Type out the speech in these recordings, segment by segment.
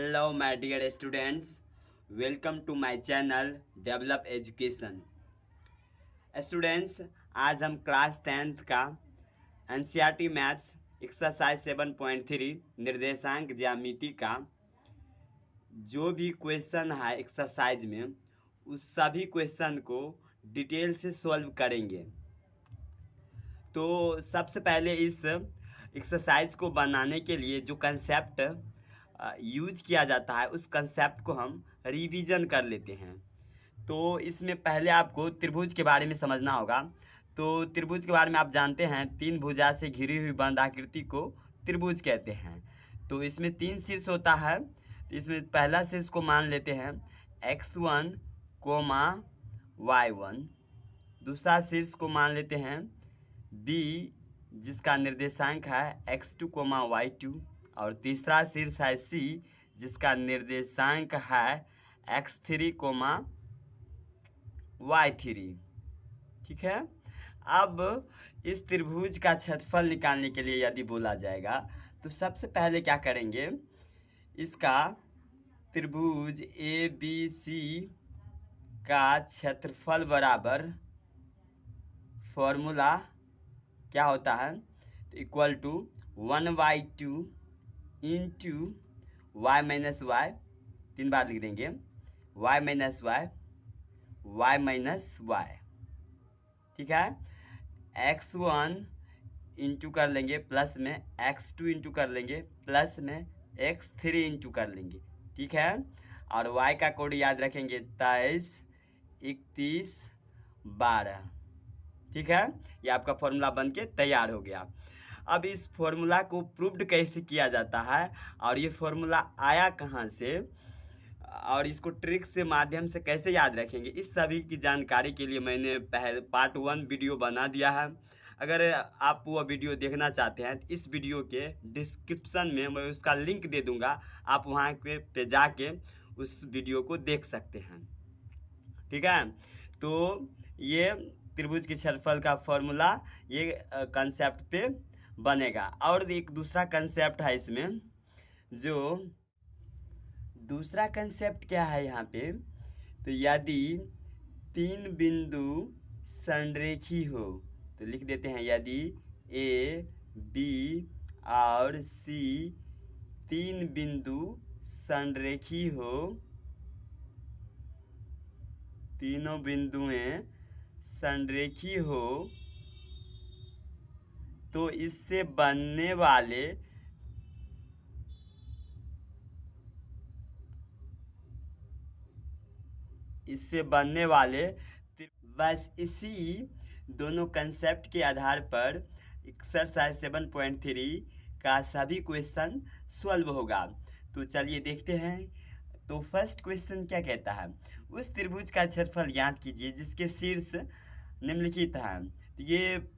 Hello, my dear students. Welcome to my channel Develop Education. Students, आज हम class 10th का NCERT maths exercise 7.3 निर्देशांक ज्यामिति का जो भी क्वेश्चन है एक्सरसाइज में उस सभी क्वेश्चन को डिटेल से सॉल्व करेंगे। तो सबसे पहले इस एक्सरसाइज को बनाने के लिए जो कंसेप्ट यूज किया जाता है उस कंसेप्ट को हम रिवीजन कर लेते हैं। तो इसमें पहले आपको त्रिभुज के बारे में समझना होगा। तो त्रिभुज के बारे में आप जानते हैं, तीन भुजा से घिरी हुई बंद आकृति को त्रिभुज कहते हैं। तो इसमें तीन शीर्ष होता है। तो इसमें पहला शीर्ष को मान लेते हैं x1, y1। दूसरा शीर्ष को मान लेते हैं b, जिसका निर्देशांक है x2, y2। और तीसरा शीर्ष है c, जिसका निर्देशांक है x3, y3। ठीक है। अब इस त्रिभुज का क्षेत्रफल निकालने के लिए यदि बोला जाएगा तो सबसे पहले क्या करेंगे, इसका त्रिभुज ABC का क्षेत्रफल बराबर फॉर्मूला क्या होता है, तो equal to 1/2 into y minus y, 3 बार लिख देंगे y minus y, y minus y. ठीक है। x1 इंटू कर लेंगे प्लस में, x2 इंटू कर लेंगे प्लस में, x3 इंटू कर लेंगे। ठीक है। और y का कोड याद रखेंगे 23, 31, 12। ठीक है। ये आपका फॉर्मूला बन के तैयार हो गया। अब इस फॉर्मूला को प्रूव्ड कैसे किया जाता है और ये फॉर्मूला आया कहाँ से और इसको ट्रिक से माध्यम से कैसे याद रखेंगे, इस सभी की जानकारी के लिए मैंने पहले पार्ट 1 वीडियो बना दिया है। अगर आप वो वीडियो देखना चाहते हैं तो इस वीडियो के डिस्क्रिप्शन में मैं उसका लिंक दे दूंगा, आप वहाँ पे जाके उस वीडियो को देख सकते हैं। ठीक है। तो ये त्रिभुज के क्षेत्रफल का फॉर्मूला ये कंसेप्ट पे बनेगा। और एक दूसरा कंसेप्ट है इसमें, जो दूसरा कंसेप्ट क्या है यहाँ पे, तो यदि तीन बिंदु संरेखी हो तो लिख देते हैं यदि A, B और C तीन बिंदु संरेखी हो, तीनों बिंदुएं संरेखी हो, तो इससे बनने वाले बस इसी दोनों कंसेप्ट के आधार पर एक्सरसाइज 7.3 का सभी क्वेश्चन सॉल्व होगा। तो चलिए देखते हैं। तो फर्स्ट क्वेश्चन क्या कहता है, उस त्रिभुज का क्षेत्रफल ज्ञात कीजिए जिसके शीर्ष निम्नलिखित है। तो ये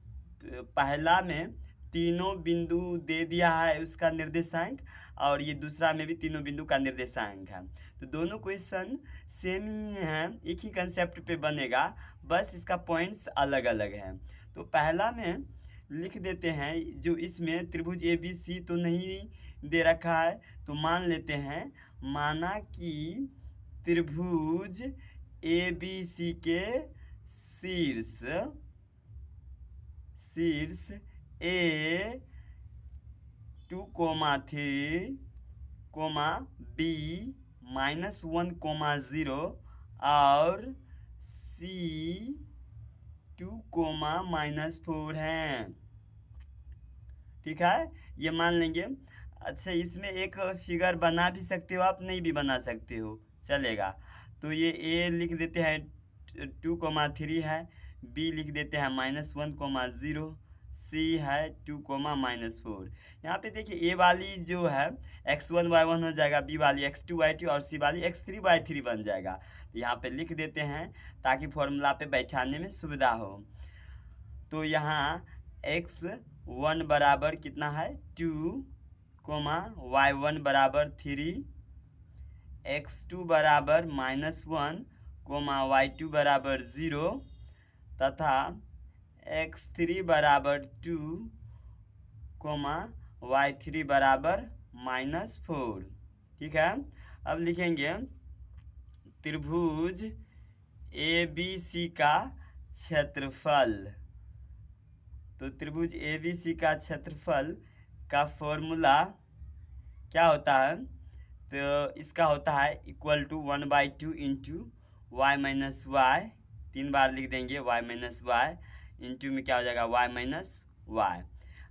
पहला में तीनों बिंदु दे दिया है उसका निर्देशांक, और ये दूसरा में भी तीनों बिंदु का निर्देशांक है। तो दोनों क्वेश्चन सेम ही हैं, एक ही कंसेप्ट पे बनेगा, बस इसका पॉइंट्स अलग अलग हैं। तो पहला में लिख देते हैं, जो इसमें त्रिभुज ABC तो नहीं दे रखा है, तो मान लेते हैं, माना कि त्रिभुज ABC के शीर्ष A 2, 3, B -1, 0 और C 2, -4 हैं। ठीक है, ये मान लेंगे। अच्छा, इसमें एक फिगर बना भी सकते हो आप, नहीं भी बना सकते हो, चलेगा। तो ये A लिख देते हैं 2, 3 है, B लिख देते हैं -1, 0, C है 2, -4। यहाँ पे देखिए A वाली जो है x1, y1 हो जाएगा, B वाली x2, y2 और C वाली x3, y3 बन जाएगा। तो यहाँ पे लिख देते हैं ताकि फॉर्मूला पे बैठाने में सुविधा हो। तो यहाँ x1 बराबर कितना है 2, y1 बराबर 3, x2 बराबर -1, y2 बराबर 0 तथा x3 बराबर 2, y3 बराबर -4। ठीक है। अब लिखेंगे त्रिभुज ए बी सी का क्षेत्रफल। तो त्रिभुज ए बी सी का क्षेत्रफल का फॉर्मूला क्या होता है? तो इसका होता है equal to 1/2 into y minus y. 3 बार लिख देंगे वाई माइनस वाई, इंटू में क्या हो जाएगा वाई माइनस वाई।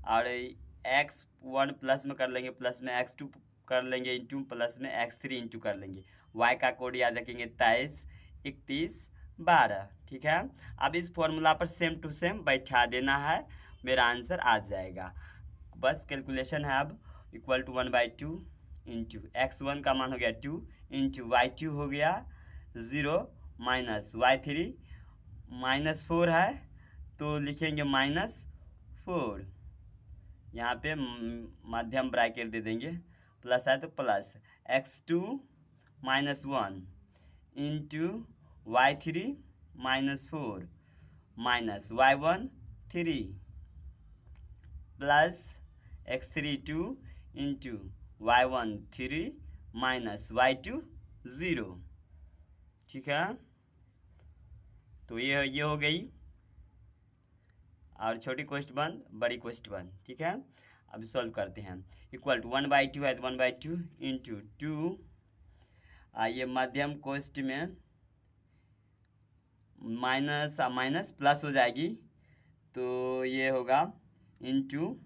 और एक्स वन प्लस में कर लेंगे, प्लस में एक्स टू कर लेंगे इंटू, प्लस में एक्स थ्री इंटू कर लेंगे। वाई का कोड याद रखेंगे 23, 31, 12। ठीक है। अब इस फॉर्मूला पर सेम टू सेम बैठा देना है, मेरा आंसर आ जाएगा। बस कैलकुलेशन है अब। Equal to 1/2 into x one का मान हो गया 2 इंटू वाई टू हो गया 0 माइनस वाई थ्री -4 है तो लिखेंगे -4। यहाँ पे मध्यम ब्रैकेट दे देंगे, प्लस है तो plus x2 -1 into y three -4 minus y1 3 plus x3 2 into y1 3 minus y2 0। ठीक है। तो ये हो गई। और छोटी क्वेश्चन बड़ी क्वेश्चन। ठीक है। अब सॉल्व करते हैं। इक्वल टू 1/2 है तो 1/2 इंटू 2। ये मध्यम कोष्ठ में माइनस माइनस प्लस हो जाएगी, तो ये होगा इंटू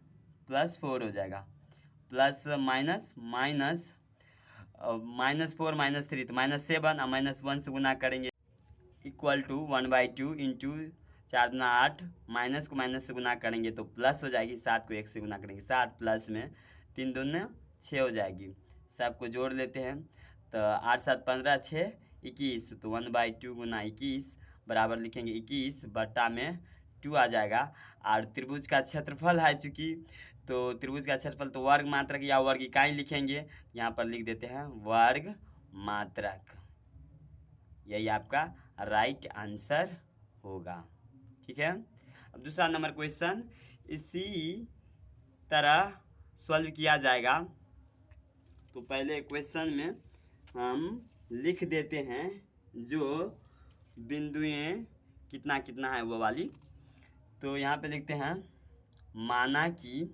+4 हो जाएगा। प्लस माइनस माइनस -4 -3 तो -7 और -1 से गुना करेंगे इक्वल टू 1/2 इंटू 4 दूना 8, माइनस को माइनस से गुना करेंगे तो प्लस हो जाएगी, 7 को 1 से गुना करेंगे 7 प्लस में 3 दूने 6 हो जाएगी। सबको जोड़ लेते हैं तो 8 7 15 6 21, तो 1/2 गुना 21 बराबर लिखेंगे 21 बटा में 2 आ जाएगा। और त्रिभुज का क्षेत्रफल है चूँकि, तो त्रिभुज का क्षेत्रफल तो वर्ग मात्रक या वर्ग इकाई लिखेंगे, यहाँ पर लिख देते हैं वर्ग मात्रक। यही आपका राइट आंसर होगा। ठीक है। अब दूसरा नंबर क्वेश्चन इसी तरह सॉल्व किया जाएगा। तो पहले क्वेश्चन में हम लिख देते हैं जो बिंदुएं कितना कितना है वो वाली। तो यहाँ पे लिखते हैं माना कि,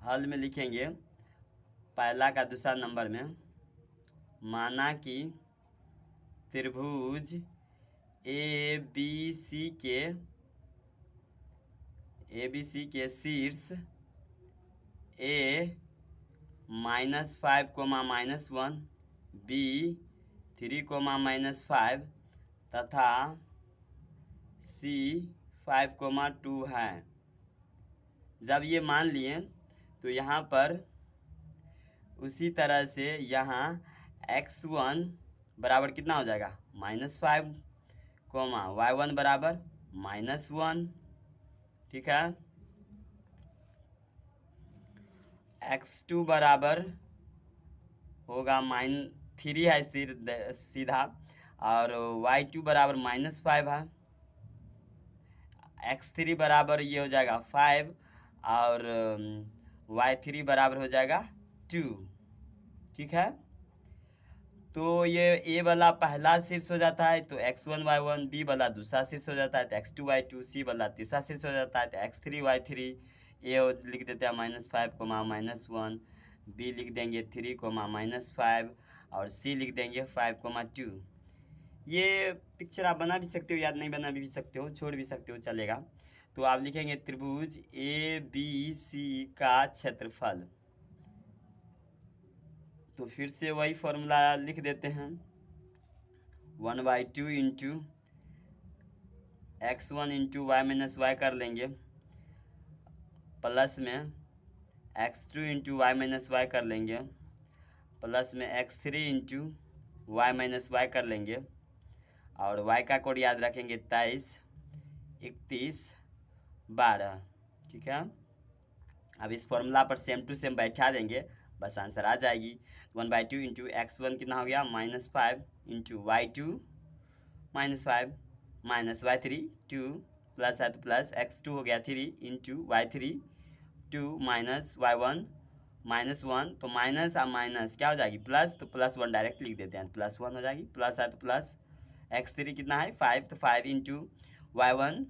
हल में लिखेंगे पहला का दूसरा नंबर में, माना कि त्रिभुज ए बी सी के शीर्ष ए -5, -1, बी 3, -5 तथा सी 5, 2 है। जब ये मान लिए तो यहाँ पर उसी तरह से यहाँ x1 बराबर कितना हो जाएगा -5, y1 बराबर -1। ठीक है। x2 बराबर होगा -3 है सीधा, और y2 बराबर -5 है। x3 बराबर ये हो जाएगा 5 और y3 बराबर हो जाएगा 2। ठीक है। तो ये ए वाला पहला शीर्ष हो जाता है तो x1 y1, बी वाला दूसरा शीर्ष हो जाता है तो x2 y2, सी वाला तीसरा शीर्ष हो जाता है तो x3 y3। ए लिख देते हैं -5, -1, बी लिख देंगे 3, -5 और सी लिख देंगे 5, 2। ये पिक्चर आप बना भी सकते हो, याद नहीं बना भी सकते हो, छोड़ भी सकते हो, चलेगा। तो आप लिखेंगे त्रिभुज ए बी सी का क्षेत्रफल। तो फिर से वही फॉर्मूला लिख देते हैं 1/2 into x1 into y minus y कर लेंगे, प्लस में x2 into y minus y कर लेंगे, प्लस में x3 into y minus y कर लेंगे, और y का कोड याद रखेंगे 23, 31, 12। ठीक है। अब इस फॉर्मूला पर सेम टू सेम बैठा देंगे, बस आंसर आ जाएगी। 1/2 इंटू x1 कितना हो गया -5 into y2 -5 minus y3 2 plus है तो प्लस x2 हो गया 3 इंटू y3 2 माइनस y1 -1, तो माइनस और माइनस क्या हो जाएगी प्लस, तो +1 डायरेक्ट लिख देते हैं, +1 हो जाएगी। प्लस है तो प्लस, x3 कितना है 5, तो 5 इंटू y1,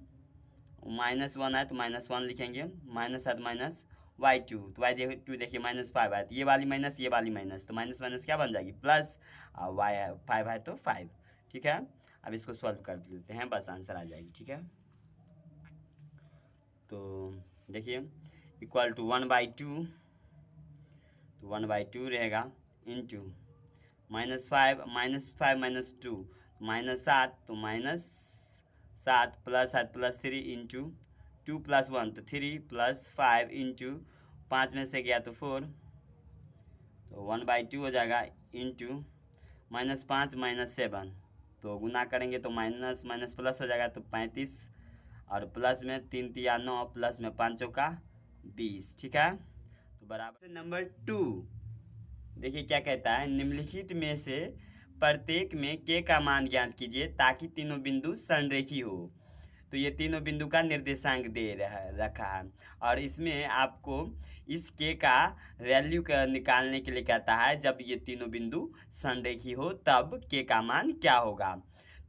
-1 है तो -1 लिखेंगे, माइनस है तो माइनस y2, तो y2 देखिए -5 है तो ये वाली माइनस ये वाली माइनस, तो माइनस माइनस क्या बन जाएगी प्लस, और y5 है तो 5। ठीक है, अब इसको सॉल्व कर लेते हैं, बस आंसर आ जाएगी। ठीक है, तो देखिए इक्वल टू 1/2, तो 1/2 रहेगा इंटू -5 -2 -7, तो -7 +7 +3 इंटू 2 + 1 तो 3 +5 इंटू 5 में से गया तो 4, तो 1/2 हो जाएगा इंटू -5 -7, तो गुना करेंगे तो माइनस माइनस प्लस हो जाएगा तो 35, और प्लस में 3 तिया 9, प्लस में 5 चौका 20। ठीक है, तो बराबर नंबर 2। देखिए क्या कहता है, निम्नलिखित में से प्रत्येक में के का मान ज्ञात कीजिए ताकि तीनों बिंदु संरेखी हो। तो ये तीनों बिंदु का निर्देशांक दे रखा है, और इसमें आपको इस के का वैल्यू का निकालने के लिए कहता है जब ये तीनों बिंदु संरेखी हो तब के का मान क्या होगा।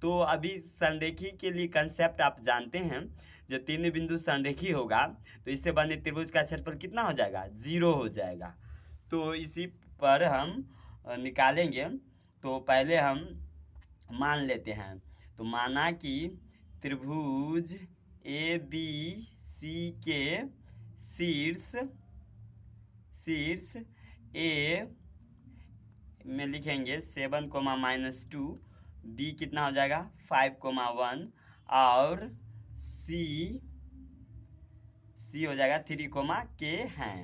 तो अभी संरेखी के लिए कंसेप्ट आप जानते हैं, जो तीनों बिंदु संरेखी होगा तो इससे बने त्रिभुज का क्षेत्रफल कितना हो जाएगा 0 हो जाएगा। तो इसी पर हम निकालेंगे। तो पहले हम मान लेते हैं, तो माना कि त्रिभुज ए बी सी के शीर्ष ए में लिखेंगे 7, -2, बी कितना हो जाएगा 5, 1, और सी हो जाएगा 3, के हैं।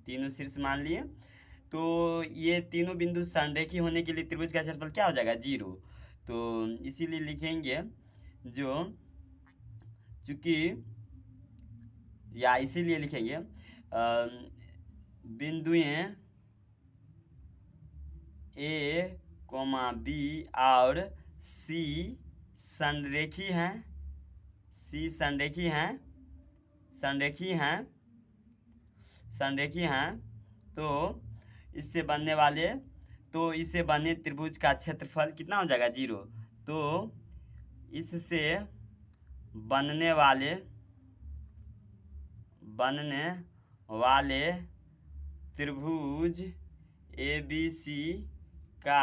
तीनों शीर्ष मान लिए। तो ये तीनों बिंदु संरेखी होने के लिए त्रिभुज का क्षेत्रफल क्या हो जाएगा 0। तो इसीलिए लिखेंगे जो चूंकि, या इसीलिए लिखेंगे बिंदुएं ए, बी और सी संरेखी हैं, तो इससे बनने वाले, तो इससे बने त्रिभुज का क्षेत्रफल कितना हो जाएगा 0। तो इससे बनने वाले त्रिभुज ए बी सी का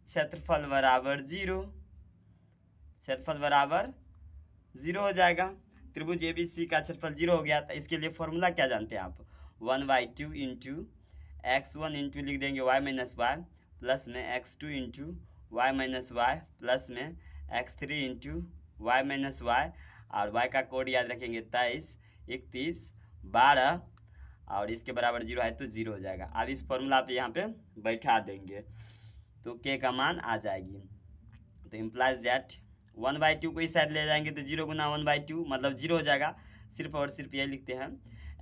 क्षेत्रफल बराबर 0, क्षेत्रफल बराबर 0 हो जाएगा। त्रिभुज ए बी सी का क्षेत्रफल 0 हो गया, तो इसके लिए फॉर्मूला क्या जानते हैं आप, 1/2 इंटू x1 इंटू लिख देंगे y माइनस वाई, प्लस में x2 into y minus y, plus में x3 into y minus y, और y का कोड याद रखेंगे 23, 31, 12, और इसके बराबर 0 है तो 0 हो जाएगा। अब इस फॉर्मूला पे यहाँ पे बैठा देंगे तो के का मान आ जाएगी। तो इम्प्लाइज दैट 1/2 को इस साइड ले जाएंगे तो 0 गुना 1/2 मतलब 0 हो जाएगा। सिर्फ और सिर्फ यही लिखते हैं।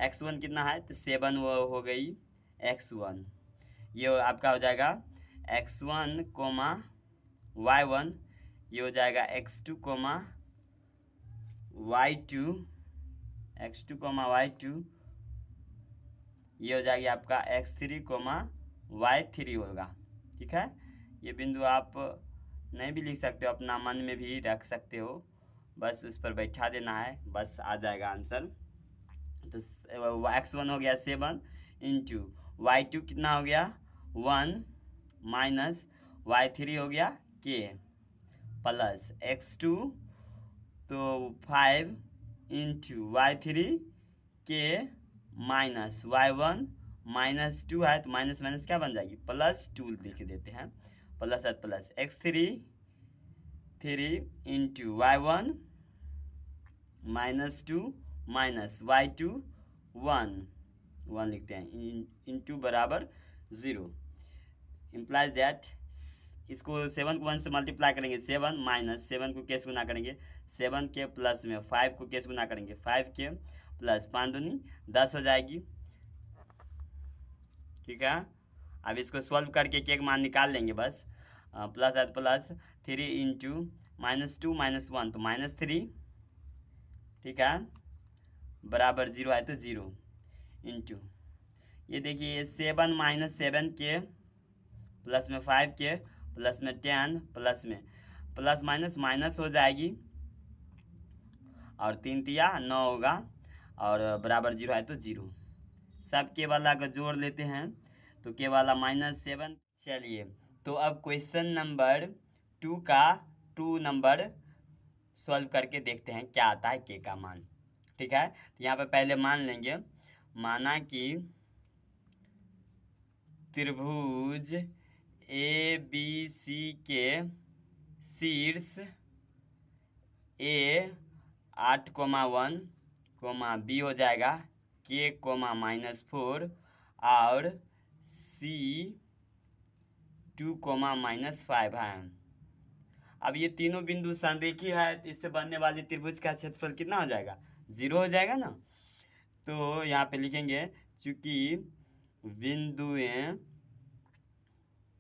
x1 कितना है तो 7 हो गई x1, ये आपका हो जाएगा x1, y1, ये हो जाएगा x2, y2, ये हो जाएगी आपका x3, y3 होगा। ठीक है, ये बिंदु आप नहीं भी लिख सकते हो, अपना मन में भी रख सकते हो, बस उस पर बैठा देना है, बस आ जाएगा आंसर। तो x1 हो गया 7 इंटू y2 कितना हो गया 1 माइनस y3 हो गया k, प्लस x2 तो 5 इंटू y3 के माइनस y1 -2 है तो माइनस माइनस क्या बन जाएगी +2 लिख देते हैं, plus plus x3 3 into y1 -2 minus y2 1 लिखते हैं इंटू बराबर 0। इम्प्लाइज दैट, इसको 7 को 1 से मल्टीप्लाई करेंगे 7 माइनस 7 को कैसे गुना करेंगे 7 के, प्लस में 5 को कैसे गुना करेंगे 5 के, प्लस 5 दूनी 10 हो जाएगी। ठीक है, अब इसको सॉल्व करके के मान निकाल लेंगे बस। प्लस है प्लस 3 इंटू -2 -1 तो -3, ठीक है, बराबर 0 है तो 0 इंटू ये देखिए 7 माइनस 7 के प्लस में 5 के प्लस में 10 प्लस में प्लस माइनस माइनस हो जाएगी और 3 तिया 9 होगा और बराबर 0 है तो 0। सब के वाला का जोड़ लेते हैं तो के वाला -7। चलिए तो अब क्वेश्चन नंबर 2 का 2 नंबर सॉल्व करके देखते हैं क्या आता है के का मान। ठीक है, तो यहाँ पे पहले मान लेंगे, माना कि त्रिभुज ए बी सी के शीर्ष ए 8,1, बी हो जाएगा के, -4 और सी 2, -5 है। अब ये तीनों बिंदु संरेखी है तो इससे बनने वाले त्रिभुज का क्षेत्रफल कितना हो जाएगा? 0 हो जाएगा ना। तो यहाँ पे लिखेंगे चूंकि बिंदुएं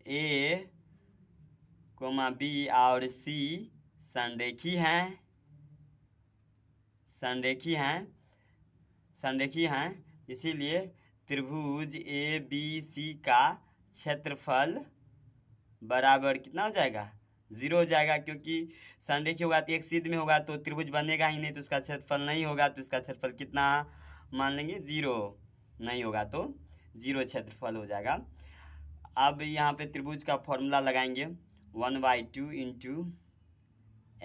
ए, बी और सी संरेखी हैं, इसीलिए त्रिभुज ए बी सी का क्षेत्रफल बराबर कितना हो जाएगा? 0 हो जाएगा, क्योंकि संरेखी होगा तो एक सीध में होगा तो त्रिभुज बनेगा ही नहीं, तो उसका क्षेत्रफल नहीं होगा, तो उसका क्षेत्रफल कितना मान लेंगे? 0 नहीं होगा तो 0 क्षेत्रफल हो जाएगा। अब यहाँ पे त्रिभुज का फॉर्मूला लगाएंगे 1/2 into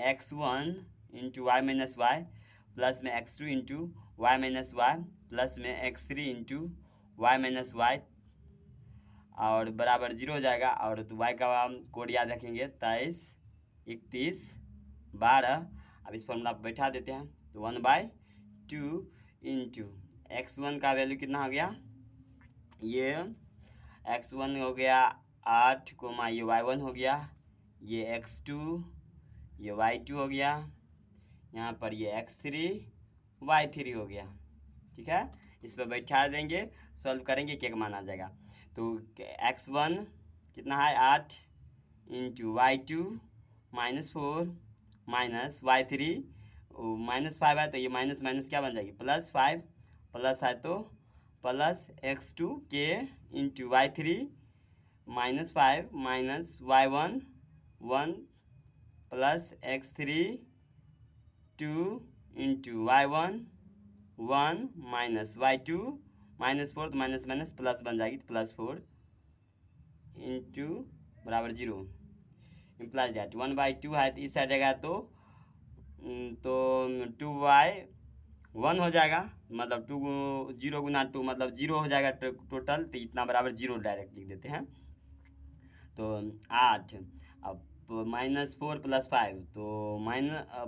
x1 into y minus y plus में x2 into y minus y plus में x3 into y minus y और बराबर 0 हो जाएगा। और तो y का कोड याद रखेंगे 23, 31, 12। अब इस फॉर्मूला पर बैठा देते हैं तो 1/2 इंटू x1 का वैल्यू कितना हो गया? ये x1 हो गया 8, ये y1 हो गया, ये x2, ये y2 हो गया, यहाँ पर ये x3, y3 हो गया। ठीक है, इस पर बैठा देंगे, सॉल्व करेंगे, क्या मान आ जाएगा। तो x1 कितना है? 8 इंटू y2 -4 माइनस y3 -5 है तो ये माइनस माइनस क्या बन जाएगी? +5 प्लस है तो प्लस x2 के into y3 -5 minus y1 1 plus x3 2 into y1 1 minus y2 -4 तो माइनस माइनस प्लस बन जाएगी, +4 इंटू बराबर 0 इम्प्लाइज डेट 1/2 है तो इस साइड जाएगा तो 2/1 हो जाएगा, मतलब 0 गुना 2 मतलब 0 हो जाएगा टोटल, तो इतना बराबर 0 डायरेक्ट लिख देते हैं। तो 8 अब -4 + 5 तो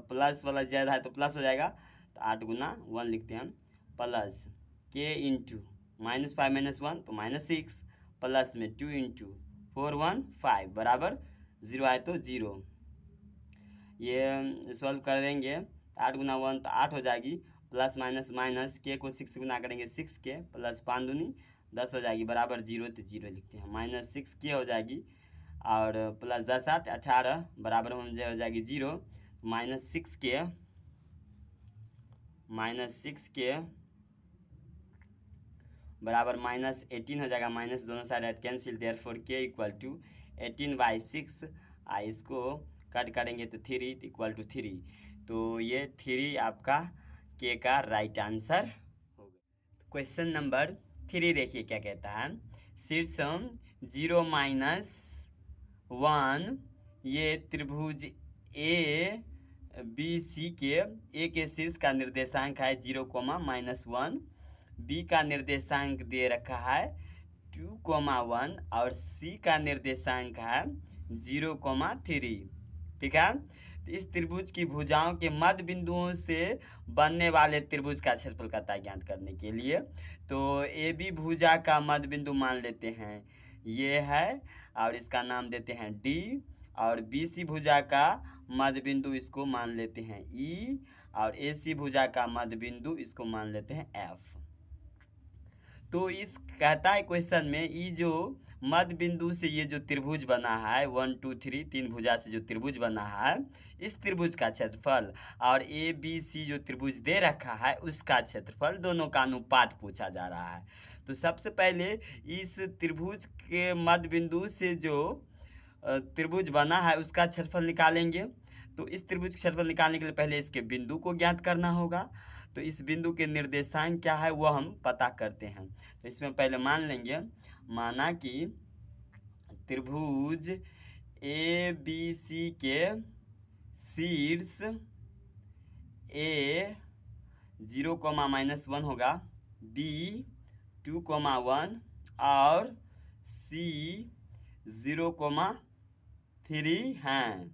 प्लस वाला ज़्यादा है तो प्लस हो जाएगा, तो 8 गुना 1 लिखते हैं प्लस के इंटू -5 - 1 तो -6 प्लस में 2 इंटू 4 1 5 बराबर 0 है तो 0। ये सॉल्व करेंगे 8 गुना 1 तो 8 हो जाएगी, प्लस माइनस माइनस के को 6 गुना करेंगे 6 के प्लस 5 दूनी 10 हो जाएगी बराबर 0, तो 0 लिखते हैं। -6 के हो जाएगी और प्लस 10 8 18 बराबर हो जाएगी 0। -6 के बराबर -18 हो जाएगा, माइनस दोनों साइड कैंसिल, देयरफॉर के = 18/6। इसको कट करेंगे तो 3 = 3, तो ये 3 आपका के का राइट आंसर होगा। क्वेश्चन नंबर 3 देखिए क्या कहता है। शीर्षम 0 - 1 ये त्रिभुज ए बी सी के ए के शीर्ष का निर्देशांक है 0, -1, बी का निर्देशांक दे रखा है 2, 1 और सी का निर्देशांक है 0, 3। ठीक है, तो इस त्रिभुज की भुजाओं के मध्य बिंदुओं से बनने वाले त्रिभुज का क्षेत्रफल का ज्ञात करने के लिए तो ए बी भुजा का मध्य बिंदु मान लेते हैं ये है और इसका नाम देते हैं डी, और बी सी भुजा का मध्य बिंदु इसको मान लेते हैं ई, और ए सी भुजा का मध्य बिंदु इसको मान लेते हैं एफ। तो इस कहता है क्वेश्चन में ई जो मध्य बिंदु से ये जो त्रिभुज बना है 1 2 3 3 भुजा से जो त्रिभुज बना है इस त्रिभुज का क्षेत्रफल और ए बी सी जो त्रिभुज दे रखा है उसका क्षेत्रफल, दोनों का अनुपात पूछा जा रहा है। तो सबसे पहले इस त्रिभुज के मध्य बिंदु से जो त्रिभुज बना है उसका क्षेत्रफल निकालेंगे। तो इस त्रिभुज का क्षेत्रफल निकालने के लिए पहले इसके बिंदु को ज्ञात करना होगा। तो इस बिंदु के निर्देशांक क्या है वो हम पता करते हैं। तो इसमें पहले मान लेंगे, माना कि त्रिभुज ए बी सी के शीर्ष ए 0,-1 होगा, बी 2,1 और सी 0,3 हैं।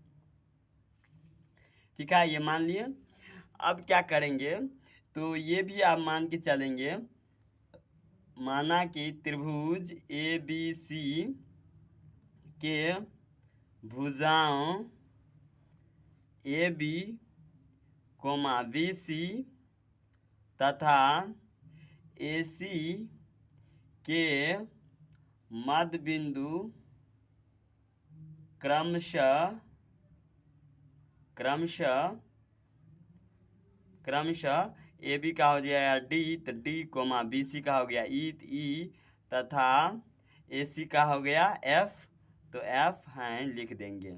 ठीक है, ये मान लिए। अब क्या करेंगे, तो ये भी आप मान के चलेंगे, माना कि त्रिभुज ए बी सी के भुजाओं ए बी बी सी तथा ए सी के मध्य बिंदु क्रमशः ए बी का हो जाएगा डी, तो डी कोमा बी सी का हो गया ई तथा ए सी का हो गया एफ, तो एफ हैं लिख देंगे।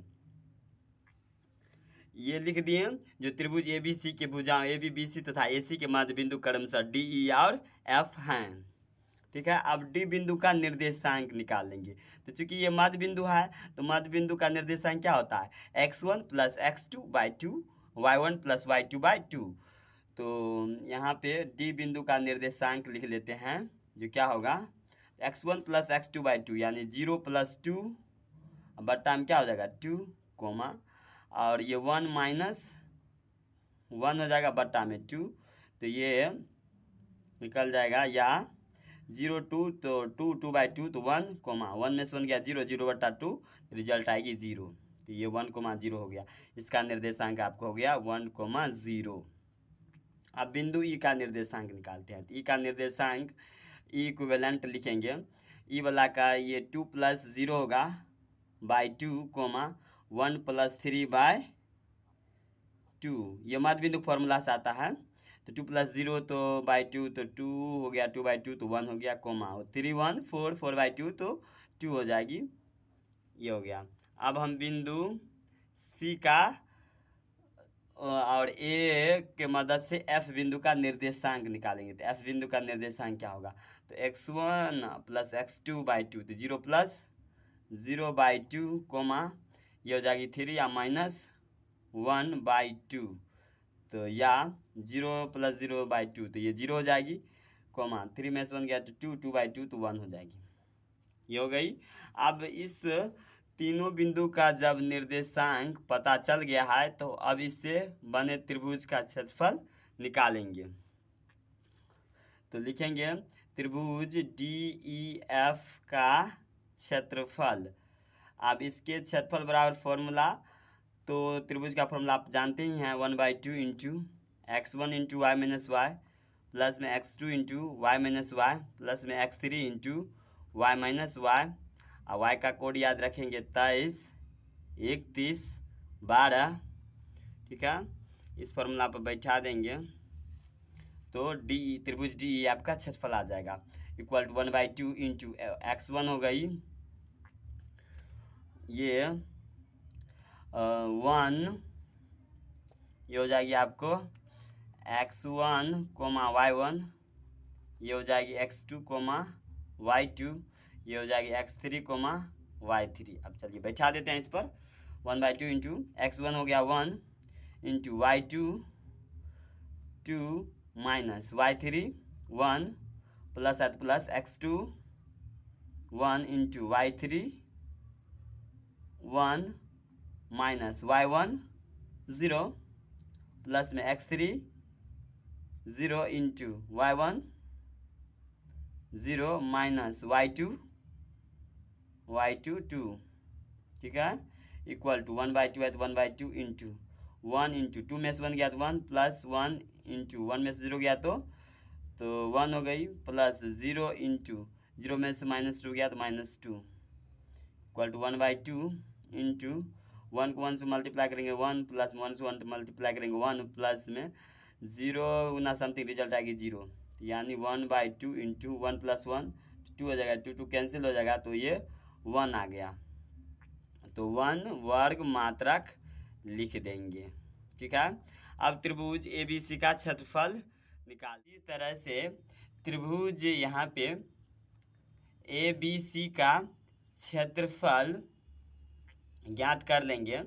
ये लिख दिए जो त्रिभुज ए बी सी के भुजाओं ए बी सी तथा ए सी के मध्य बिंदु क्रमशः डी ई और एफ हैं। ठीक है, अब डी बिंदु का निर्देशांक निकाल लेंगे। तो चूंकि ये मध्य बिंदु है तो मध्य बिंदु का निर्देशांक क्या होता है, x1 + x2/2 y1 + y2/2। तो यहाँ पे डी बिंदु का निर्देशांक लिख लेते हैं, जो क्या होगा x1 + x2/2 यानी 0 + 2 बट्टा में क्या हो जाएगा 2 कोमा, और ये 1 - 1 हो जाएगा बट्टा में 2, तो ये निकल जाएगा या 0 2 तो 2 2/2 तो 1 कोमा 1 में से 1 गया 0 0/2, रिजल्ट आएगी 0, तो ये 1,0 हो गया। इसका निर्देशांक आपको हो गया 1,0। अब बिंदु ई का निर्देशांक निकालते हैं। तो ई का निर्देशांक ई इक्विवेलेंट लिखेंगे, ई वाला का ये 2 + 0 होगा बाई 2 कोमा 1 + 3/2, ये मध्य बिंदु फॉर्मूला से आता है। तो 2 + 0 तो बाई 2 तो 2 हो गया, 2/2 तो 1 हो गया कोमा 3 1 4 4/2 तो 2 हो जाएगी, ये हो गया। अब हम बिंदु सी का और ए के मदद से एफ बिंदु का निर्देशांक निकालेंगे। तो एफ बिंदु का निर्देशांक क्या होगा, तो x1 + x2/2 तो 0 + 0/2 कोमा ये हो जाएगी 3 या -1/2, तो या 0 + 0/2 तो ये 0 हो जाएगी कोमा 3 में से 1 गया तो 2 2/2 तो 1 हो जाएगी, ये हो गई। अब इस तीनों बिंदु का जब निर्देशांक पता चल गया है तो अब इससे बने त्रिभुज का क्षेत्रफल निकालेंगे। तो लिखेंगे त्रिभुज DEF का क्षेत्रफल। अब इसके क्षेत्रफल बराबर फॉर्मूला, तो त्रिभुज का फॉर्मूला आप जानते ही हैं, 1/2 into x1 into y - y plus में x2 into y - y plus में x3 इंटू y - y, और y का कोड याद रखेंगे 23 31 12। ठीक है, इस फॉर्मूला पर बैठा देंगे तो डी त्रिभुज DE आपका क्षेत्रफल आ जाएगा इक्वल टू 1/2 इंटू x1 हो गई ये 1, ये हो जाएगी आपको x1 y1, ये हो जाएगी x2 y2, ये हो जाएगी x3 y3। अब चलिए बैठा देते हैं इस पर, 1/2 इंटू x1 हो गया 1 into y2 2 minus y3 1 plus x2 1 into y3 1 minus y1 0 plus में x3 0 into y1 0 minus y2 2। ठीक है, इक्वल टू 1/2 है तो 1/2 इंटू 1 इंटू 2 में से 1 गया तो 1 प्लस 1 इंटू 1 में से 0 गया तो 1 हो गई, प्लस 0 इंटू 0 में से -2 गया तो -2 इक्वल टू 1/2 इंटू 1 को 1 से मल्टीप्लाई करेंगे 1 प्लस 1 से 1 मल्टीप्लाई करेंगे 1 प्लस में 0 गुना समथिंग रिजल्ट आएगी 0, यानी 1/2 इंटू 1 + 1 2 हो जाएगा, 2 कैंसिल हो जाएगा, तो ये 1 आ गया। तो 1 वर्ग मात्रक लिख देंगे। ठीक है। अब त्रिभुज ABC का क्षेत्रफल निकाल। इस तरह से त्रिभुज यहाँ पे ABC का क्षेत्रफल ज्ञात कर लेंगे।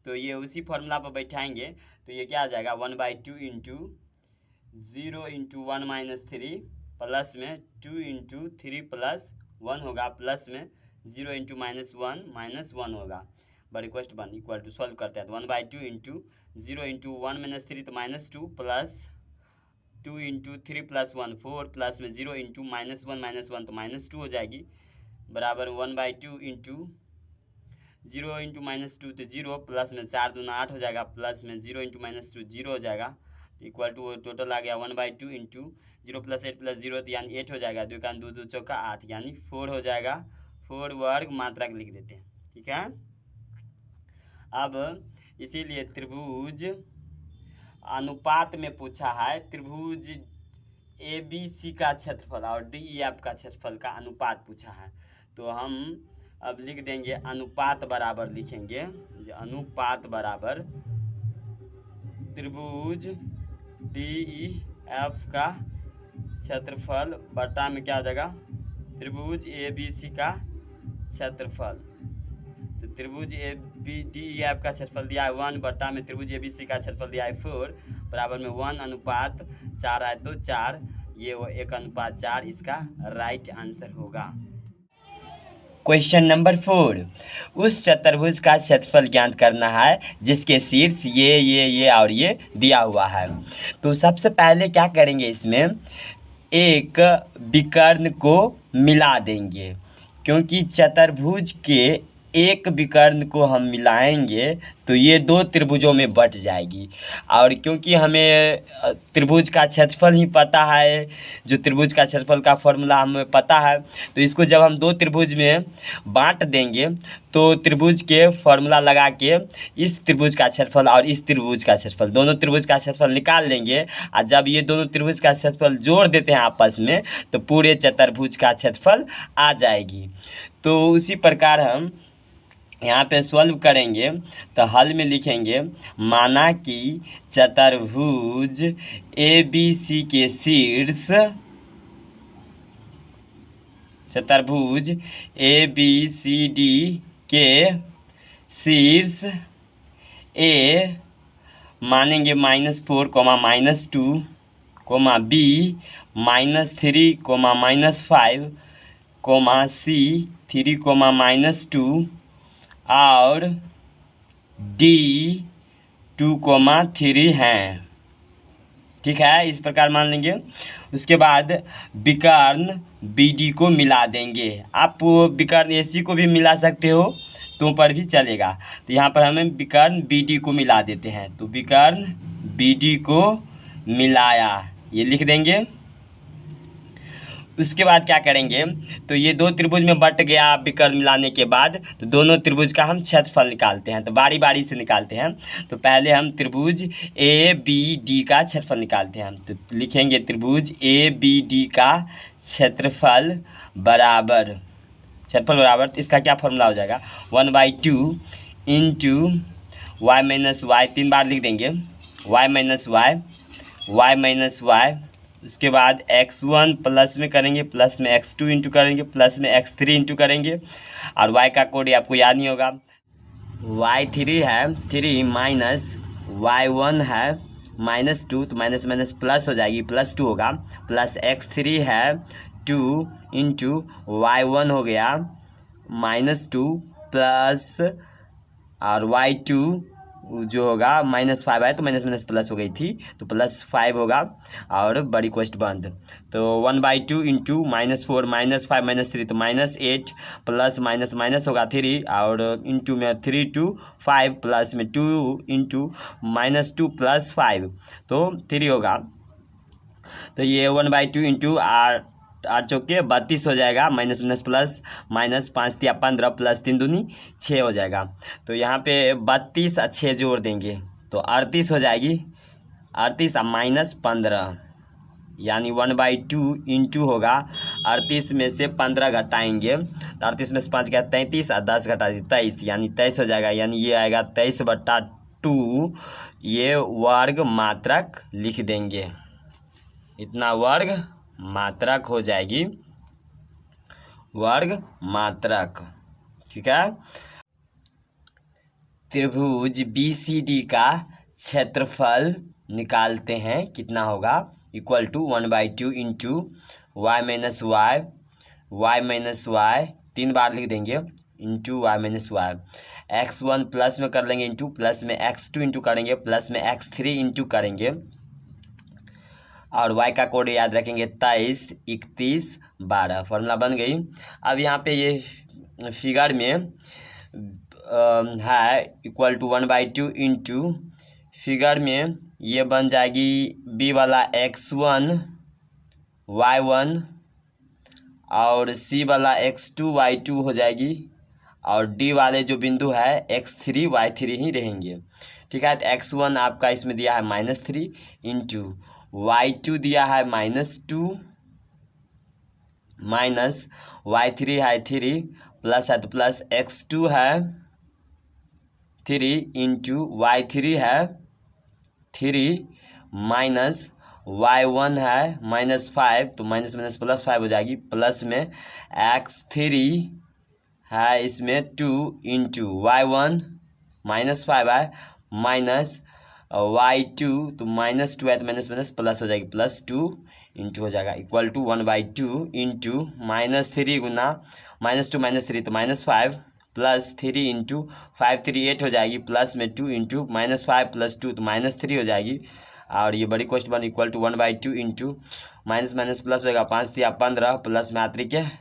तो ये उसी फॉर्मूला पर बैठाएंगे, तो ये क्या आ जाएगा 1/2 इंटू 0 इंटू 1 - 3 प्लस में 2 इंटू 3 + 1 होगा, प्लस में 0 इंटू -1 - 1 होगा। रिक्वेस्ट 1 इक्वल टू सॉल्व करते हैं, तो 1/2 इंटू 0 इंटू 1 - 3 तो -2 प्लस 2 इंटू 3 + 1 4 प्लस में 0 इंटू -1 - 1 तो -2 हो जाएगी, बराबर 1/2 इंटू 0 इंटू -2 तो 0 प्लस में 4 दूना 8 हो जाएगा, प्लस में 0 इंटू -2 0 हो जाएगा, इक्वल टू टोटल आ गया 1/2 इंटू 0 + 8 + 0 तो यानी 8 हो जाएगा, 2 का 2 2 चौका 8 यानी 4 हो जाएगा। 4 वर्ग मात्रक लिख देते हैं। ठीक है। अब इसीलिए त्रिभुज अनुपात में पूछा है, त्रिभुज ABC का क्षेत्रफल और DEF का क्षेत्रफल का अनुपात पूछा है, तो हम अब लिख देंगे अनुपात बराबर लिखेंगे, अनुपात बराबर त्रिभुज DEF का क्षेत्रफल बटा में क्या हो जाएगा त्रिभुज ABC का क्षेत्रफल। तो त्रिभुज DEF का क्षेत्रफल दिया है 1 बटा में त्रिभुज ABC का क्षेत्रफल दिया है 4 बराबर में 1:4 है, तो 4 ये 1:4 इसका राइट आंसर होगा। क्वेश्चन नंबर 4, उस चतुर्भुज का क्षेत्रफल ज्ञात करना है जिसके शीर्ष ये और ये दिया हुआ है। तो सबसे पहले क्या करेंगे, इसमें एक विकर्ण को मिला देंगे, क्योंकि चतुर्भुज के एक विकर्ण को हम मिलाएंगे तो ये 2 त्रिभुजों में बट जाएगी। और क्योंकि हमें त्रिभुज का क्षेत्रफल ही पता है, जो त्रिभुज का क्षेत्रफल का फॉर्मूला हमें पता है, तो इसको जब हम 2 त्रिभुज में बांट देंगे तो त्रिभुज के फॉर्मूला लगा के इस त्रिभुज का क्षेत्रफल और इस त्रिभुज का क्षेत्रफल, दोनों त्रिभुज का क्षेत्रफल निकाल लेंगे। और जब ये दोनों त्रिभुज का क्षेत्रफल जोड़ देते हैं आपस में, तो पूरे चतुर्भुज का क्षेत्रफल आ जाएगी। तो उसी प्रकार हम यहाँ पे सॉल्व करेंगे, तो हल में लिखेंगे, माना कि चतुर्भुज ABC के शीर्ष, चतुर्भुज ABCD के शीर्ष A मानेंगे -4, -2, B -3, -5, C 3, -2 और D 2, 3 हैं। ठीक है, इस प्रकार मान लेंगे। उसके बाद विकर्ण BD को मिला देंगे। आप विकर्ण AC को भी मिला सकते हो, तो पर भी चलेगा। तो यहाँ पर हमें विकर्ण BD को मिला देते हैं, तो विकर्ण BD को मिलाया, ये लिख देंगे। उसके बाद क्या करेंगे, तो ये 2 त्रिभुज में बट गया विकर्ण मिलाने के बाद, तो दोनों त्रिभुज का हम क्षेत्रफल निकालते हैं। तो बारी बारी से निकालते हैं। तो पहले हम त्रिभुज ABD का क्षेत्रफल निकालते हैं। तो लिखेंगे त्रिभुज ABD का क्षेत्रफल बराबर, इसका क्या फॉर्मूला हो जाएगा 1/2 इंटू y - y, 3 बार लिख देंगे, y - y। उसके बाद x1 प्लस में करेंगे, प्लस में x2 इंटू करेंगे, प्लस में x3 इंटू करेंगे। और y का कोड आपको याद नहीं होगा, y3 है 3 माइनस y1 है -2, तो माइनस प्लस हो जाएगी, +2 होगा, प्लस x3 है 2 इंटू y1 हो गया -2 प्लस और y2 जो होगा -5 है, तो माइनस प्लस हो गई थी, तो +5 होगा और बड़ी क्वेश्चन बंद। तो 1/2 इंटू -4 -5 -3 तो -8 प्लस माइनस होगा 3 और इंटू में 3 2 5 प्लस में 2 इंटू -2 प्लस 5 तो 3 होगा। तो ये 1/2 इंटू 8 चौके 32 हो जाएगा, माइनस प्लस -5 × 15 प्लस 3 दूनी 6 हो जाएगा। तो यहाँ पे 32 और 6 जोड़ देंगे तो 38 हो जाएगी, 38 और -15 यानी 1/2 इंटू होगा 38 में से 15 घटाएंगे तो 38 में से 5 गया 33 और 10 घटा दी 23, यानी 23 हो जाएगा। यानी ये आएगा 23/2, ये वर्ग मात्रक लिख देंगे। इतना वर्ग मात्रक हो जाएगी, वर्ग मात्रक। ठीक है। त्रिभुज BCD का क्षेत्रफल निकालते हैं, कितना होगा, equal to 1/2 into y minus y 3 बार लिख देंगे into y minus y. x1 plus में कर लेंगे इंटू, प्लस में x2 इंटू करेंगे, प्लस में x3 इंटू करेंगे, और y का कोड याद रखेंगे 23, 31, 12। फॉर्मूला बन गई। अब यहाँ पे ये फिगर में है इक्वल टू 1/2 इंटू, फिगर में ये बन जाएगी b वाला x1 y1 और c वाला x2 y2 हो जाएगी, और d वाले जो बिंदु है x3 y3 ही रहेंगे। ठीक है। तो x1 आपका इसमें दिया है -3 इंटू y2 दिया है -2 माइनस y3 है 3 प्लस है तो प्लस x2 है 3 इंटू y3 है 3 माइनस y1 है -5 तो माइनस माइनस प्लस 5 हो जाएगी, प्लस में x3 है इसमें 2 इंटू y1 -5 है माइनस y2 तो -2 है तो माइनस माइनस प्लस हो जाएगी, +2 इंटू हो जाएगा इक्वल टू 1/2 इंटू -3 गुना -2 -3 तो -5 प्लस 3 इंटू 5 3 8 हो जाएगी, प्लस में 2 इंटू -5 + 2 तो -3 हो जाएगी, और ये बड़ी क्वेश्चन बन equal to 1/2 into minus minus plus होगा 5 3 15 प्लस में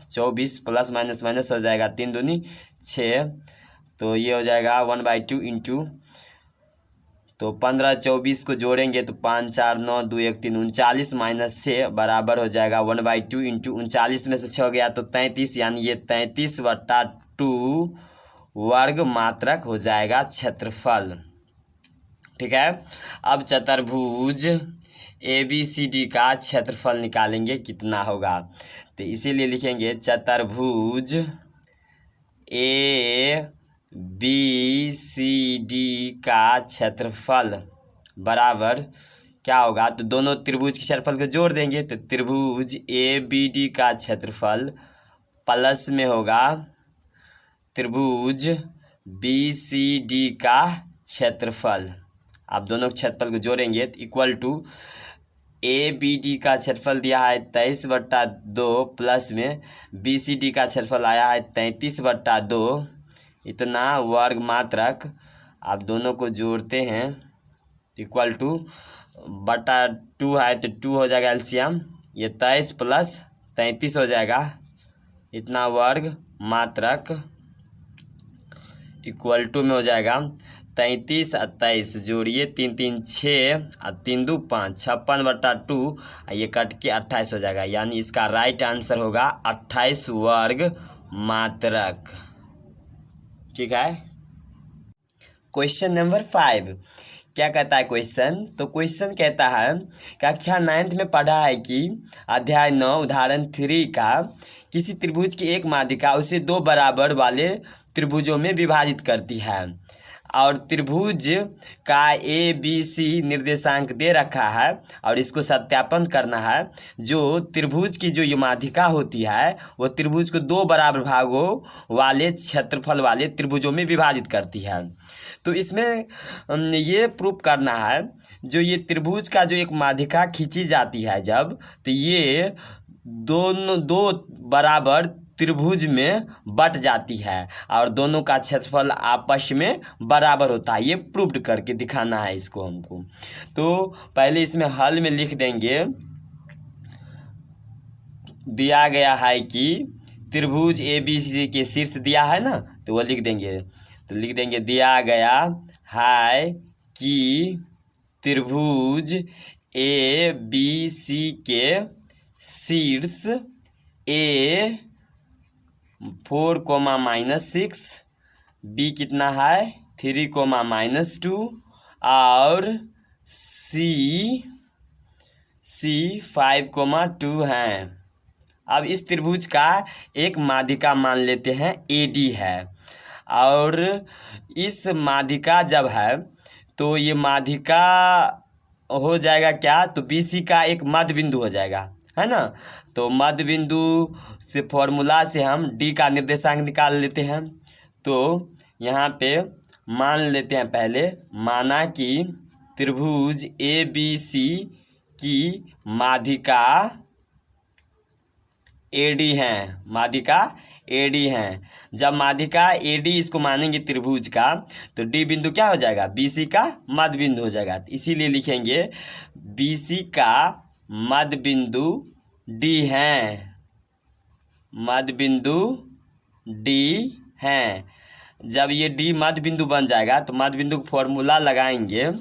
24 प्लस माइनस माइनस हो जाएगा 3 दूनी 6, तो ये हो जाएगा 1/2 इंटू, तो 15 24 को जोड़ेंगे तो 5 4 9 2 1 3 39 माइनस 6 बराबर हो जाएगा 1/2 इंटू 39 में से 6 गया तो 33, यानी ये 33/2 वर्ग मात्रक हो जाएगा क्षेत्रफल। ठीक है। अब चतुर्भुज ABCD का क्षेत्रफल निकालेंगे, कितना होगा, तो इसीलिए लिखेंगे चतुर्भुज ABCD का क्षेत्रफल बराबर क्या होगा, तो दोनों त्रिभुज के क्षेत्रफल को जोड़ देंगे तो त्रिभुज ABD का क्षेत्रफल प्लस में होगा त्रिभुज BCD का क्षेत्रफल। आप दोनों क्षेत्रफल को जोड़ेंगे तो इक्वल टू ABD का क्षेत्रफल दिया है 23/2 प्लस में BCD का क्षेत्रफल आया है 33/2, इतना वर्ग मात्रक। आप दोनों को जोड़ते हैं इक्वल टू /2 है तो 2 हो जाएगा एलसीएम, ये 23 + 33 हो जाएगा, इतना वर्ग मात्रक इक्वल टू में हो जाएगा 33 और 23 जोड़िए 3 3 6 और 3 2 5 56/2, ये कट के 28 हो जाएगा, यानी इसका राइट आंसर होगा 28 वर्ग मात्रक। ठीक है। क्वेश्चन नंबर 5 क्या कहता है क्वेश्चन, तो क्वेश्चन कहता है कक्षा 9th में पढ़ा है कि अध्याय 9 उदाहरण 3 का किसी त्रिभुज की एक माध्यिका उसे 2 बराबर वाले त्रिभुजों में विभाजित करती है, और त्रिभुज का ABC निर्देशांक दे रखा है और इसको सत्यापन करना है। जो त्रिभुज की जो ये माध्यिका होती है वो त्रिभुज को 2 बराबर भागों वाले क्षेत्रफल वाले त्रिभुजों में विभाजित करती है। तो इसमें ये प्रूफ करना है, जो ये त्रिभुज का जो एक माध्यिका खींची जाती है जब, तो ये दोनों 2 बराबर त्रिभुज में बट जाती है और दोनों का क्षेत्रफल आपस में बराबर होता है। ये प्रूव्ड करके दिखाना है इसको हमको। तो पहले इसमें हल में लिख देंगे, दिया गया है कि त्रिभुज ABC के शीर्ष दिया है ना, तो वो लिख देंगे, तो लिख देंगे दिया गया है कि त्रिभुज ABC के शीर्ष A 4, -6, B कितना है 3, -2 और C 5,2 हैं। अब इस त्रिभुज का एक माध्यिका मान लेते हैं AD है, और इस माध्यिका जब है तो ये माध्यिका हो जाएगा क्या, तो BC का एक मध्य बिंदु हो जाएगा, है ना। तो मध्य बिंदु से फॉर्मूला से हम D का निर्देशांक निकाल लेते हैं। तो यहाँ पे मान लेते हैं, पहले माना कि त्रिभुज ABC की माध्यिका AD हैं, माध्यिका AD हैं। जब माध्यिका AD इसको मानेंगे त्रिभुज का, तो D बिंदु क्या हो जाएगा, BC का मध्य बिंदु हो जाएगा। इसीलिए लिखेंगे BC का मध्य बिंदु D हैं, मध्य बिंदु D हैं। जब ये D मध्य बिंदु बन जाएगा तो मध्य बिंदु का फॉर्मूला लगाएंगे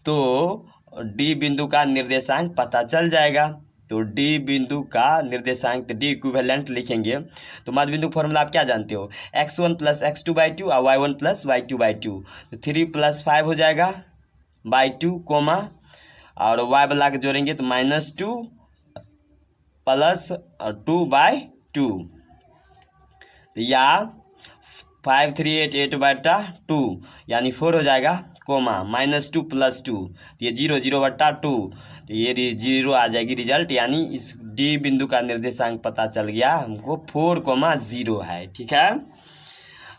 तो D बिंदु का निर्देशांक पता चल जाएगा। तो D बिंदु का निर्देशांक D इक्विवेलेंट लिखेंगे। तो मध्य बिंदु फॉर्मूला आप क्या जानते हो, x1 + x2/2 और y1 + y2/2। तो 3 + 5 हो जाएगा /2 कोमा, और y वाला के जोड़ेंगे तो -2 + 2/2, तो या 5388/2 यानी 4 हो जाएगा कोमा, -2 + 2, तो ये 0/2, तो ये 0 आ जाएगी रिजल्ट। यानी इस D बिंदु का निर्देशांक पता चल गया हमको 4,0 है, ठीक है।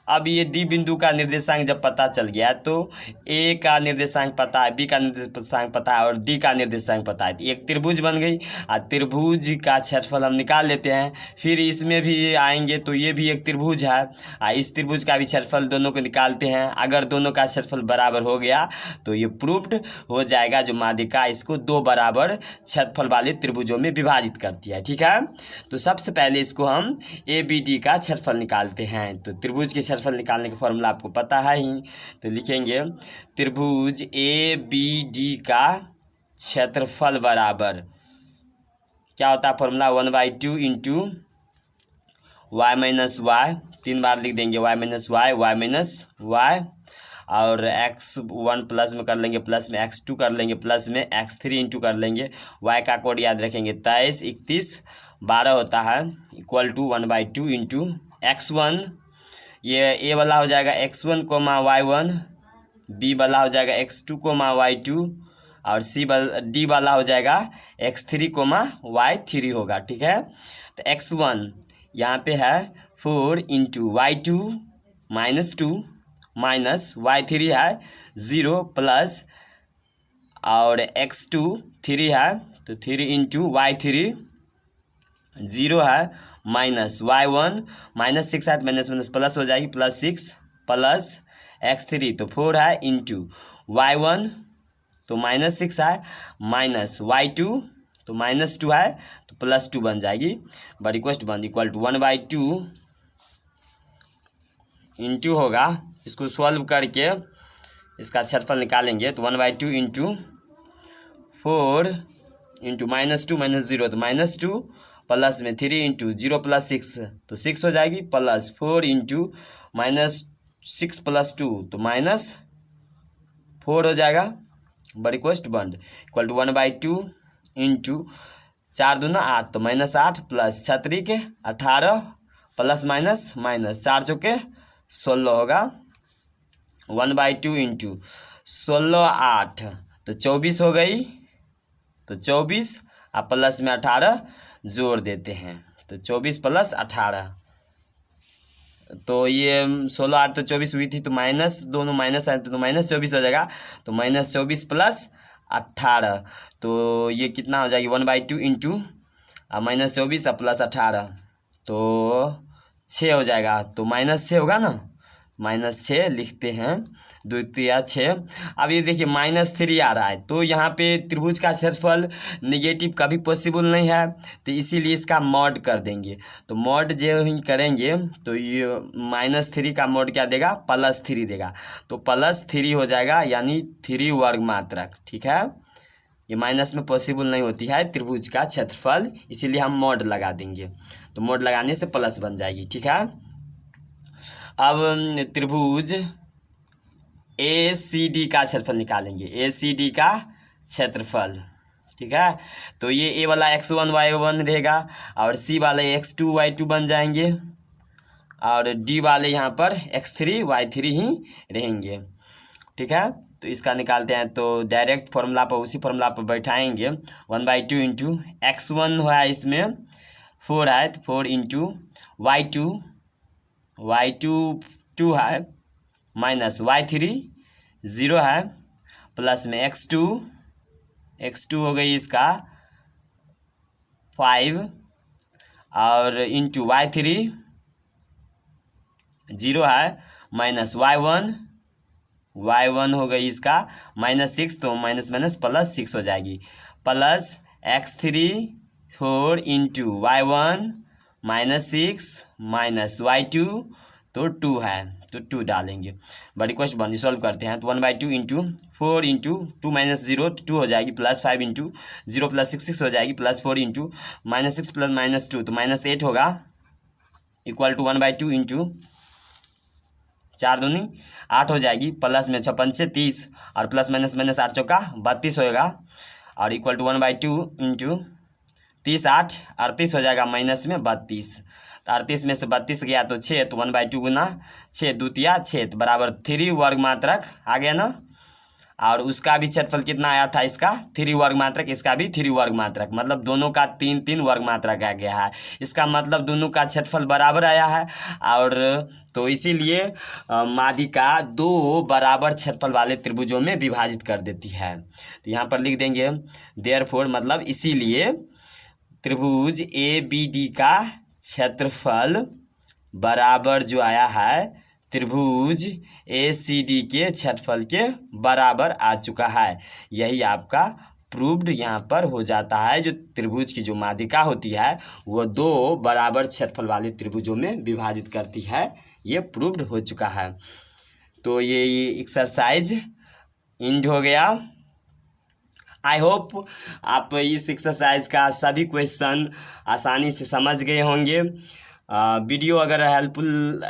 अब ये D बिंदु का निर्देशांक जब पता चल गया तो A का निर्देशांक पता है, B का निर्देशांक पता है और D का निर्देशांक पता है, तो एक त्रिभुज बन गई। और त्रिभुज का क्षेत्रफल हम निकाल लेते हैं। फिर इसमें भी आएंगे तो ये भी एक त्रिभुज है, इस त्रिभुज का भी क्षेत्रफल दोनों को निकालते हैं। अगर दोनों का क्षेत्रफल बराबर हो गया तो ये प्रूव्ड हो जाएगा, जो माध्यिका इसको 2 बराबर क्षेत्रफल वाले त्रिभुजों में विभाजित करती है, ठीक है। तो सबसे पहले इसको हम ABD का क्षेत्रफल निकालते हैं। तो त्रिभुज के क्षेत्रफल निकालने का फॉर्मूला आपको पता है ही, तो लिखेंगे त्रिभुज ABD का क्षेत्रफल बराबर क्या होता है, फॉर्मूला 1/2 इंटू y - y, 3 बार लिख देंगे y - y, और x1 प्लस में कर लेंगे, प्लस में x2 कर लेंगे, प्लस में x3 इंटू कर लेंगे। y का कोड याद रखेंगे 23, 31, 12 होता है, = 1/2 इंटू x1, ये A वाला हो जाएगा x1, y1, B वाला हो जाएगा x2, y2, और D वाला हो जाएगा x3, y3 होगा, ठीक है। तो x1 यहाँ पे है 4 इंटू y2 -2 माइनस y3 है 0 प्लस, और x2 3 है तो 3 इंटू y3 0 है, माइनस y1 -6 है तो माइनस प्लस हो जाएगी, +6 प्लस x3 तो 4 है इंटू y1 तो -6 है, माइनस y2 तो -2 है तो +2 बन जाएगी। बड़ी क्वेश्चन बन = 1/2 इंटू होगा, इसको सॉल्व करके इसका क्षेत्रफल निकालेंगे तो 1/2 इंटू 4 इंटू -2 -0 तो -2, प्लस में 3 इंटू 0 + 6 तो 6 हो जाएगी, प्लस 4 इंटू -6 + 2 तो -4 हो जाएगा। बड़ी क्वेश्चन बन = 1/2 इंटू 4 दूना 8 तो -8 प्लस 6 × 18 प्लस माइनस 4 चौके 16 होगा। 1/2 इंटू 16 8 तो 24 हो गई, तो 24 और प्लस में 18 जोड़ देते हैं तो 24 + 18, तो ये 16 8 तो 24 हुई थी, तो माइनस दोनों माइनस आए तो -24 हो जाएगा, तो -24 + 18 तो ये कितना हो जाएगी 1/2 इंटू -24 और प्लस 18 तो 6 हो जाएगा, तो -6 होगा ना, -6 लिखते हैं, 2 × 6। अब ये देखिए -3 आ रहा है, तो यहाँ पे त्रिभुज का क्षेत्रफल निगेटिव कभी पॉसिबल नहीं है, तो इसीलिए इसका मॉड कर देंगे। तो मॉड जो ही करेंगे तो ये -3 का मॉड क्या देगा, +3 देगा, तो +3 हो जाएगा, यानी 3 वर्ग मात्रक, ठीक है। ये माइनस में पॉसिबल नहीं होती है त्रिभुज का क्षेत्रफल, इसीलिए हम मॉड लगा देंगे, तो मॉड लगाने से प्लस बन जाएगी, ठीक है। अब त्रिभुज ACD का क्षेत्रफल निकालेंगे, ACD का क्षेत्रफल ठीक है। तो ये ए वाला x1 y1 रहेगा और सी वाले x2 y2 बन जाएंगे और डी वाले यहाँ पर x3 y3 ही रहेंगे। ठीक है, तो इसका निकालते हैं। तो डायरेक्ट फॉर्मूला पर उसी फॉर्मूला पर बैठाएंगे। 1/2 इंटू x1 हुआ है, इसमें 4 है तो 4 इंटू y2 2 है माइनस y3 0 है प्लस में x2 हो गई इसका 5 और इंटू y3 0 है माइनस y1 हो गई इसका -6, तो माइनस माइनस प्लस 6 हो जाएगी plus x3 4 into y1 -6 minus y2 तो 2 है तो 2 डालेंगे। बड़ी क्वेश्चन बन सॉल्व करते हैं। तो 1/2 इंटू 4 इंटू 2 माइनस 0 2 हो जाएगी प्लस 5 इंटू 0 प्लस 6 हो जाएगी प्लस 4 इंटू -6 प्लस -2 तो -8 होगा इक्वल टू 1/2 इंटू 4 दूनी 8 हो जाएगी प्लस में 6 पंचे 30 और प्लस माइनस माइनस 8 चौका 32 होगा और इक्वल टू 1/2 इंटू 30 8 38 हो जाएगा माइनस में 32। तो 38 में से 32 गया तो 6 तो 1/2 गुना 6 दूतिया 6 तो बराबर 3 वर्ग मात्रक आ गया ना। और उसका भी क्षेत्रफल कितना आया था, इसका 3 वर्ग मात्रक, इसका भी 3 वर्ग मात्रक, मतलब दोनों का 3 वर्ग मात्रक आ गया है। इसका मतलब दोनों का क्षेत्रफल बराबर आया है। और तो इसीलिए माध्यिका 2 बराबर क्षेत्रफल वाले त्रिभुजों में विभाजित कर देती है। तो यहाँ पर लिख देंगे देयरफॉर, मतलब इसीलिए त्रिभुज ABD का क्षेत्रफल बराबर जो आया है त्रिभुज ACD के क्षेत्रफल के बराबर आ चुका है। यही आपका प्रूव्ड यहाँ पर हो जाता है। जो त्रिभुज की जो माध्यिका होती है वो 2 बराबर क्षेत्रफल वाले त्रिभुजों में विभाजित करती है, ये प्रूव्ड हो चुका है। तो ये एक्सरसाइज एंड हो गया। आई होप आप इस एक्सरसाइज का सभी क्वेश्चन आसानी से समझ गए होंगे। वीडियो अगर हेल्पफुल